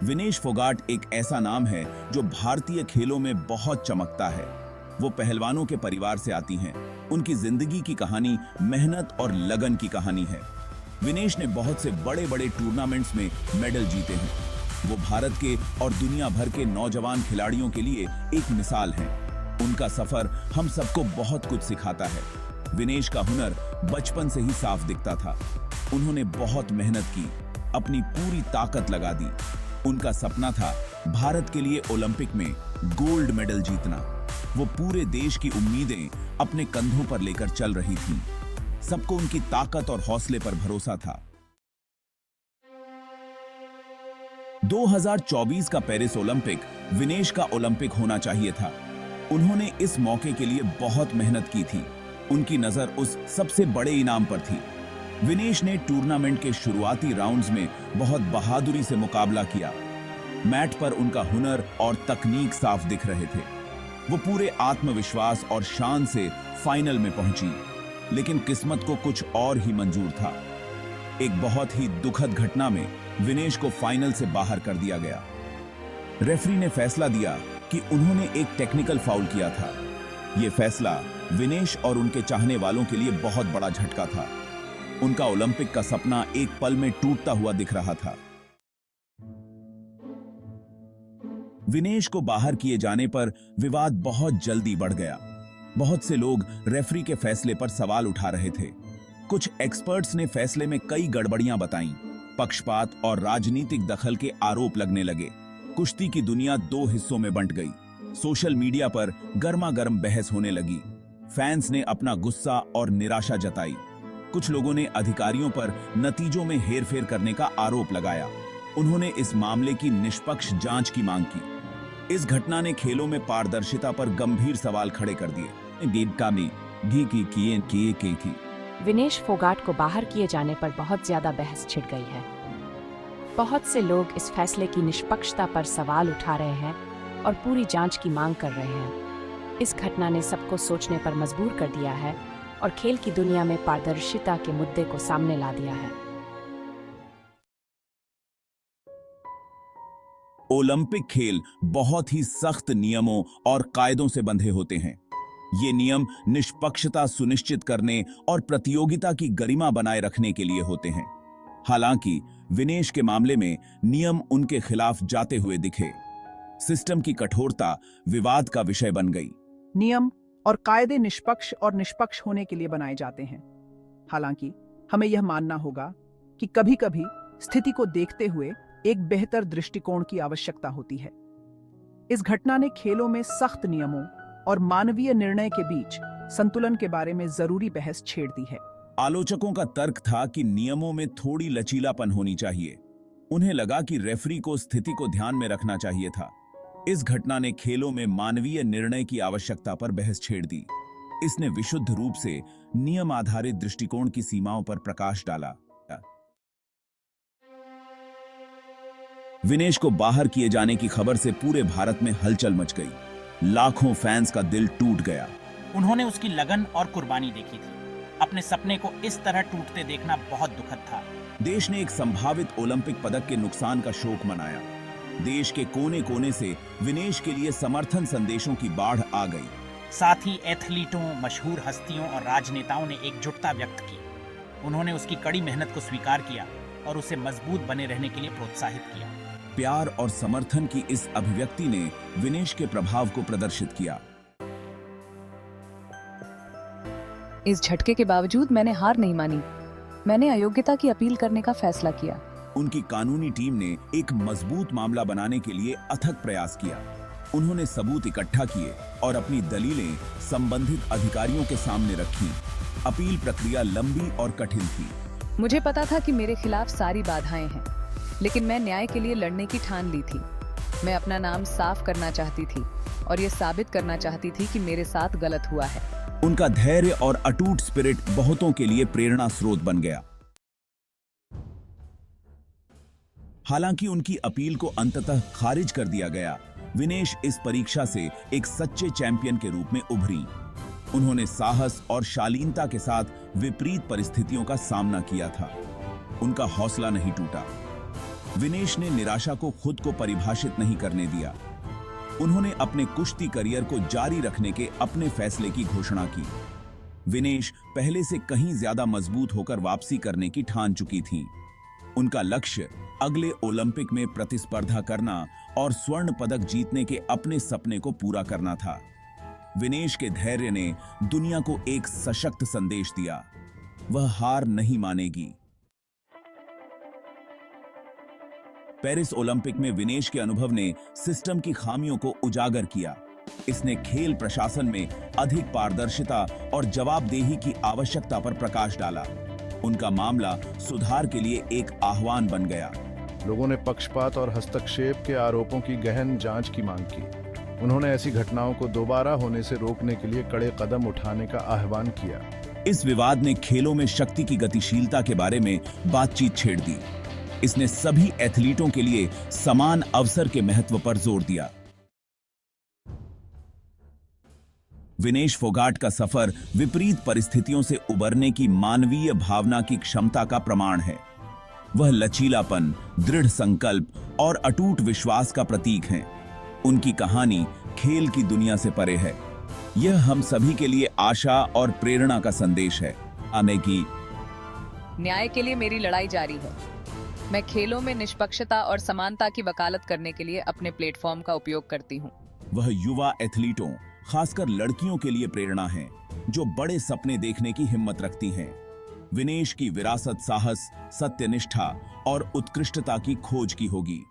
विनेश फोगाट एक ऐसा नाम है जो भारतीय खेलों में बहुत चमकता है। वो पहलवानों के परिवार से आती हैं। उनकी जिंदगी की कहानी मेहनत और लगन की कहानी है। विनेश ने बहुत से बड़े बड़े टूर्नामेंट्स में मेडल जीते हैं। वो भारत के और दुनिया भर के नौजवान खिलाड़ियों के लिए एक मिसाल हैं। उनका सफर हम सबको बहुत कुछ सिखाता है। विनेश का हुनर बचपन से ही साफ दिखता था। उन्होंने बहुत मेहनत की, अपनी पूरी ताकत लगा दी। उनका सपना था भारत के लिए ओलंपिक में गोल्ड मेडल जीतना। वो पूरे देश की उम्मीदें अपने कंधों पर लेकर चल रही थीं। सबको उनकी ताकत और हौसले पर भरोसा था। 2024 का पेरिस ओलंपिक विनेश का ओलंपिक होना चाहिए था। उन्होंने इस मौके के लिए बहुत मेहनत की थी। उनकी नजर उस सबसे बड़े इनाम पर थी। विनेश ने टूर्नामेंट के शुरुआती राउंड्स में बहुत बहादुरी से मुकाबला किया। मैट पर उनका हुनर और तकनीक साफ दिख रहे थे। वो पूरे आत्मविश्वास और शान से फाइनल में पहुंची, लेकिन किस्मत को कुछ और ही मंजूर था। एक बहुत ही दुखद घटना में विनेश को फाइनल से बाहर कर दिया गया। रेफरी ने फैसला दिया कि उन्होंने एक टेक्निकल फाउल किया था। यह फैसला विनेश और उनके चाहने वालों के लिए बहुत बड़ा झटका था। उनका ओलंपिक का सपना एक पल में टूटता हुआ दिख रहा था। विनेश को बाहर किए जाने पर विवाद बहुत जल्दी बढ़ गया। बहुत से लोग रेफरी के फैसले पर सवाल उठा रहे थे। कुछ एक्सपर्ट्स ने फैसले में कई गड़बड़ियां बताईं। पक्षपात और राजनीतिक दखल के आरोप लगने लगे। कुश्ती की दुनिया दो हिस्सों में बंट गई। सोशल मीडिया पर गर्मागर्म बहस होने लगी। फैंस ने अपना गुस्सा और निराशा जताई। कुछ लोगों ने अधिकारियों पर नतीजों में हेरफेर करने का आरोप लगाया। उन्होंने इस मामले की निष्पक्ष जांच की मांग की। इस घटना ने खेलों में पारदर्शिता पर गंभीर सवाल खड़े कर दिए। विनेश फोगाट को बाहर किए जाने पर बहुत ज्यादा बहस छिड़ गई है। बहुत से लोग इस फैसले की निष्पक्षता पर सवाल उठा रहे हैं और पूरी जांच की मांग कर रहे हैं। इस घटना ने सबको सोचने पर मजबूर कर दिया है और खेल की दुनिया में पारदर्शिता के मुद्दे को सामने ला दिया है। ओलंपिक खेल बहुत ही सख्त नियमों और कायदों से बंधे होते हैं। ये नियम निष्पक्षता सुनिश्चित करने और प्रतियोगिता की गरिमा बनाए रखने के लिए होते हैं। हालांकि विनेश के मामले में नियम उनके खिलाफ जाते हुए दिखे। सिस्टम की कठोरता विवाद का विषय बन गई। नियम और कायदे निष्पक्ष होने के लिए बनाए जाते हैं। हालांकि हमें यह मानना होगा कि कभी-कभी स्थिति को देखते हुए एक बेहतर दृष्टिकोण की आवश्यकता होती है। इस घटना ने खेलों में सख्त नियमों और मानवीय निर्णय के बीच संतुलन के बारे में जरूरी बहस छेड़ दी है। आलोचकों का तर्क था कि नियमों में थोड़ी लचीलापन होनी चाहिए। उन्हें लगा कि रेफरी को स्थिति को ध्यान में रखना चाहिए था। इस घटना ने खेलों में मानवीय निर्णय की आवश्यकता पर बहस छेड़ दी। इसने विशुद्ध रूप से नियम आधारित दृष्टिकोण की सीमाओं पर प्रकाश डाला। विनेश को बाहर किए जाने की खबर से पूरे भारत में हलचल मच गई। लाखों फैंस का दिल टूट गया। उन्होंने उसकी लगन और कुर्बानी देखी थी। अपने सपने को इस तरह टूटते देखना बहुत दुखद था। देश ने एक संभावित ओलंपिक पदक के नुकसान का शोक मनाया। देश के कोने कोने से विनेश के लिए समर्थन संदेशों की बाढ़ आ गई। साथ ही एथलीटों, मशहूर हस्तियों और राजनेताओं ने एकजुटता व्यक्त की। उन्होंने उसकी कड़ी मेहनत को स्वीकार किया और उसे मजबूत बने रहने के लिए प्रोत्साहित किया। प्यार और समर्थन की इस अभिव्यक्ति ने विनेश के प्रभाव को प्रदर्शित किया। इस झटके के बावजूद मैंने हार नहीं मानी। मैंने अयोग्यता की अपील करने का फैसला किया। उनकी कानूनी टीम ने एक मजबूत मामला बनाने के लिए अथक प्रयास किया। उन्होंने सबूत इकट्ठा किए और अपनी दलीलें संबंधित अधिकारियों के सामने रखीं। अपील प्रक्रिया लंबी और कठिन थी। मुझे पता था कि मेरे खिलाफ सारी बाधाएं हैं, लेकिन मैं न्याय के लिए लड़ने की ठान ली थी। मैं अपना नाम साफ करना चाहती थी और ये साबित करना चाहती थी कि मेरे साथ गलत हुआ है। उनका धैर्य और अटूट स्पिरिट बहुतों के लिए प्रेरणा स्रोत बन गया। हालांकि उनकी अपील को अंततः खारिज कर दिया गया। विनेश इस परीक्षा से एक सच्चे चैंपियन के रूप में उभरी। उन्होंने साहस और शालीनता के साथ विपरीत परिस्थितियों का सामना किया था। उनका हौसला नहीं टूटा। विनेश ने निराशा को खुद को परिभाषित नहीं करने दिया। उन्होंने अपने कुश्ती करियर को जारी रखने के अपने फैसले की घोषणा की। विनेश पहले से कहीं ज्यादा मजबूत होकर वापसी करने की ठान चुकी थीं। उनका लक्ष्य अगले ओलंपिक में प्रतिस्पर्धा करना और स्वर्ण पदक जीतने के अपने सपने को पूरा करना था। विनेश के धैर्य ने दुनिया को एक सशक्त संदेश दिया, वह हार नहीं मानेगी। पेरिस ओलंपिक में विनेश के अनुभव ने सिस्टम की खामियों को उजागर किया। इसने खेल प्रशासन में अधिक पारदर्शिता और जवाबदेही की आवश्यकता पर प्रकाश डाला। उनका मामला सुधार के लिए एक आह्वान बन गया। लोगों ने पक्षपात और हस्तक्षेप के आरोपों की गहन जांच की मांग की। उन्होंने ऐसी घटनाओं को दोबारा होने से रोकने के लिए कड़े कदम उठाने का आह्वान किया। इस विवाद ने खेलों में शक्ति की गतिशीलता के बारे में बातचीत छेड़ दी। इसने सभी एथलीटों के लिए समान अवसर के महत्व पर जोर दिया। विनेश फोगाट का सफर विपरीत परिस्थितियों से उबरने की मानवीय भावना की क्षमता का प्रमाण है। वह लचीलापन, दृढ़ संकल्प और अटूट विश्वास का प्रतीक है। उनकी कहानी खेल की दुनिया से परे है। यह हम सभी के लिए आशा और प्रेरणा का संदेश है। आने की न्याय के लिए मेरी लड़ाई जारी है। मैं खेलों में निष्पक्षता और समानता की वकालत करने के लिए अपने प्लेटफॉर्म का उपयोग करती हूँ। वह युवा एथलीटों, खासकर लड़कियों के लिए प्रेरणा है, जो बड़े सपने देखने की हिम्मत रखती हैं। विनेश की विरासत साहस, सत्यनिष्ठा और उत्कृष्टता की खोज की होगी।